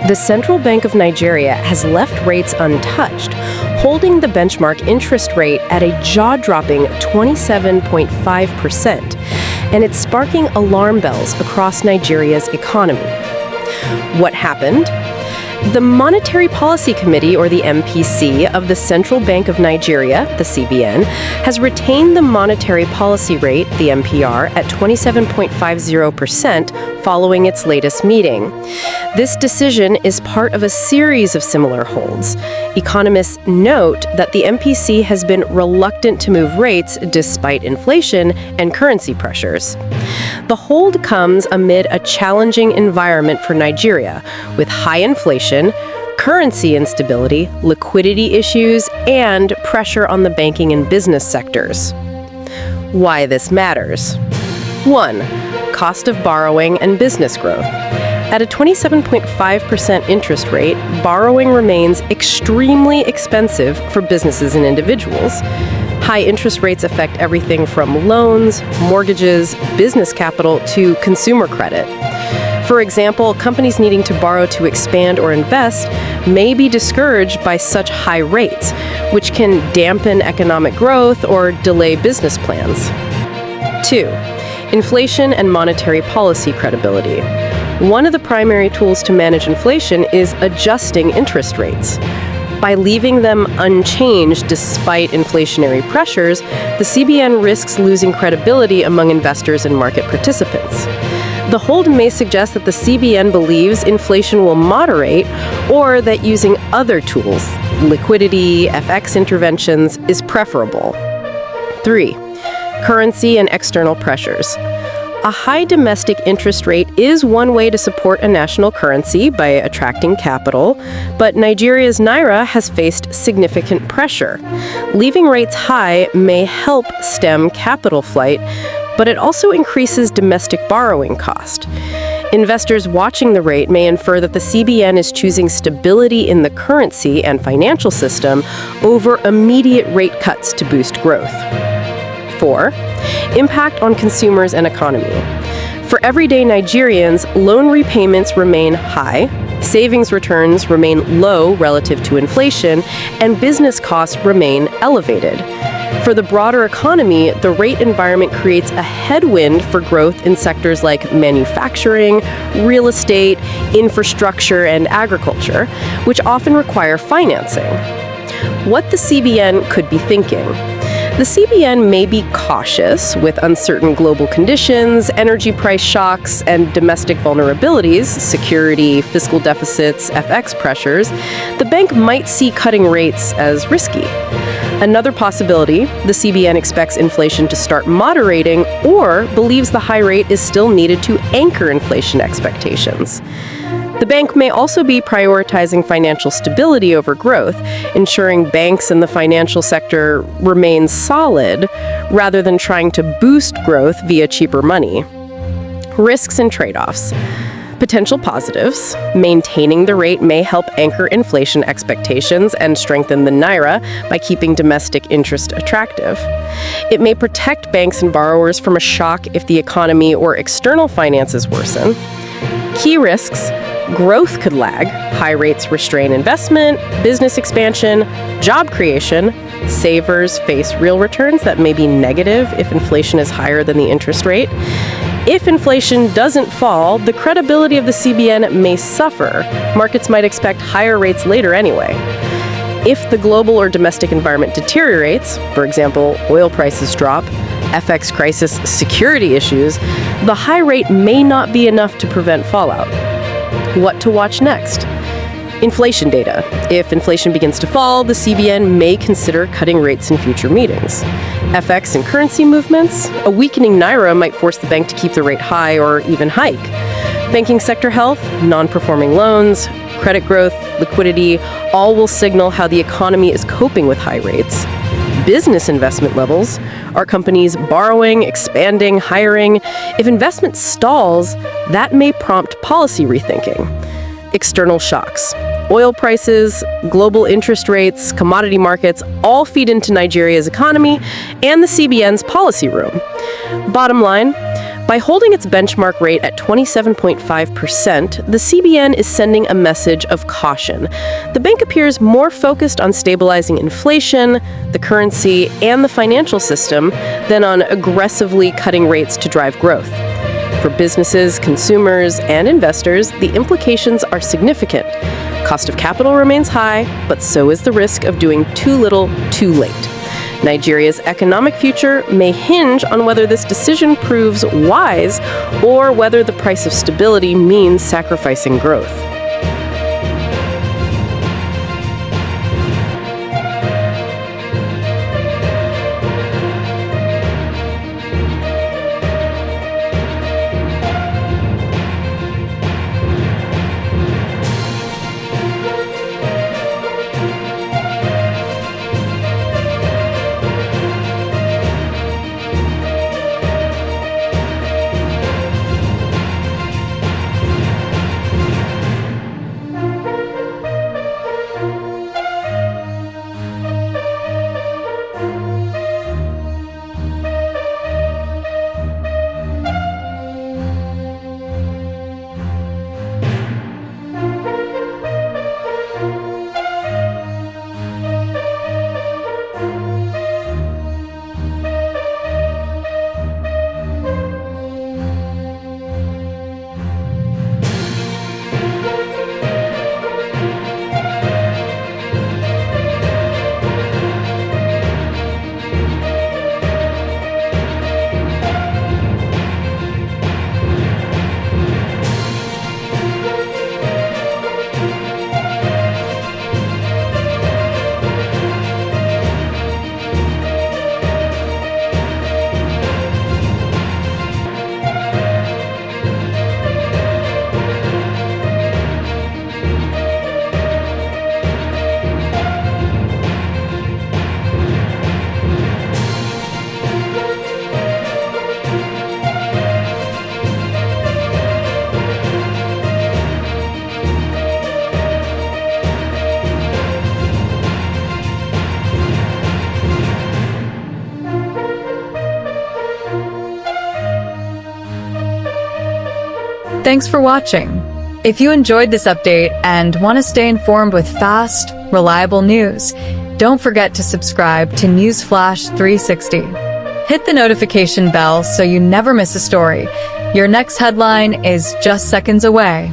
The Central Bank of Nigeria has left rates untouched, holding the benchmark interest rate at a jaw-dropping 27.5%, and it's sparking alarm bells across Nigeria's economy. What happened? The Monetary Policy Committee, or the MPC, of the Central Bank of Nigeria, the CBN, has retained the monetary policy rate, the MPR, at 27.50% following its latest meeting. This decision is part of a series of similar holds. Economists note that the MPC has been reluctant to move rates despite inflation and currency pressures. The hold comes amid a challenging environment for Nigeria, with high inflation, currency instability, liquidity issues, and pressure on the banking and business sectors. Why this matters. 1. Cost of borrowing and business growth. At a 27.5% interest rate, borrowing remains extremely expensive for businesses and individuals. High interest rates affect everything from loans, mortgages, business capital, to consumer credit. For example, companies needing to borrow to expand or invest may be discouraged by such high rates, which can dampen economic growth or delay business plans. 2. Inflation and monetary policy credibility. One of the primary tools to manage inflation is adjusting interest rates. By leaving them unchanged despite inflationary pressures, the CBN risks losing credibility among investors and market participants. The hold may suggest that the CBN believes inflation will moderate, or that using other tools, liquidity, FX interventions, is preferable. 3. Currency and external pressures. A high domestic interest rate is one way to support a national currency by attracting capital, but Nigeria's Naira has faced significant pressure. Leaving rates high may help stem capital flight, but it also increases domestic borrowing cost. Investors watching the rate may infer that the CBN is choosing stability in the currency and financial system over immediate rate cuts to boost growth. 4. Impact on consumers and economy. For everyday Nigerians, loan repayments remain high, savings returns remain low relative to inflation, and business costs remain elevated. For the broader economy, the rate environment creates a headwind for growth in sectors like manufacturing, real estate, infrastructure, and agriculture, which often require financing. What the CBN could be thinking. The CBN may be cautious with uncertain global conditions, energy price shocks, and domestic vulnerabilities, security, fiscal deficits, FX pressures. The bank might see cutting rates as risky. Another possibility, the CBN expects inflation to start moderating or believes the high rate is still needed to anchor inflation expectations. The bank may also be prioritizing financial stability over growth, ensuring banks and the financial sector remain solid rather than trying to boost growth via cheaper money. Risks and trade-offs. Potential positives. Maintaining the rate may help anchor inflation expectations and strengthen the Naira by keeping domestic interest attractive. It may protect banks and borrowers from a shock if the economy or external finances worsen. Key risks. Growth could lag. High rates restrain investment, business expansion, job creation. Savers face real returns that may be negative if inflation is higher than the interest rate. If inflation doesn't fall, the credibility of the CBN may suffer. Markets might expect higher rates later anyway. If the global or domestic environment deteriorates, for example, oil prices drop, FX crisis, security issues, the high rate may not be enough to prevent fallout. What to watch next? Inflation data. If inflation begins to fall, the CBN may consider cutting rates in future meetings. FX and currency movements. A weakening Naira might force the bank to keep the rate high or even hike. Banking sector health, non-performing loans, credit growth, liquidity, all will signal how the economy is coping with high rates. Business investment levels. Are companies borrowing, expanding, hiring? If investment stalls, that may prompt policy rethinking. External shocks. Oil prices, global interest rates, commodity markets all feed into Nigeria's economy and the CBN's policy room. Bottom line, By holding its benchmark rate at 27.5%, the CBN is sending a message of caution. The bank appears more focused on stabilizing inflation, the currency, and the financial system than on aggressively cutting rates to drive growth. For businesses, consumers, and investors, the implications are significant. Cost of capital remains high, but so is the risk of doing too little, too late. Nigeria's economic future may hinge on whether this decision proves wise or whether the price of stability means sacrificing growth. Thanks for watching. If you enjoyed this update and want to stay informed with fast, reliable news, don't forget to subscribe to Newsflash 360. Hit the notification bell so you never miss a story. Your next headline is just seconds away.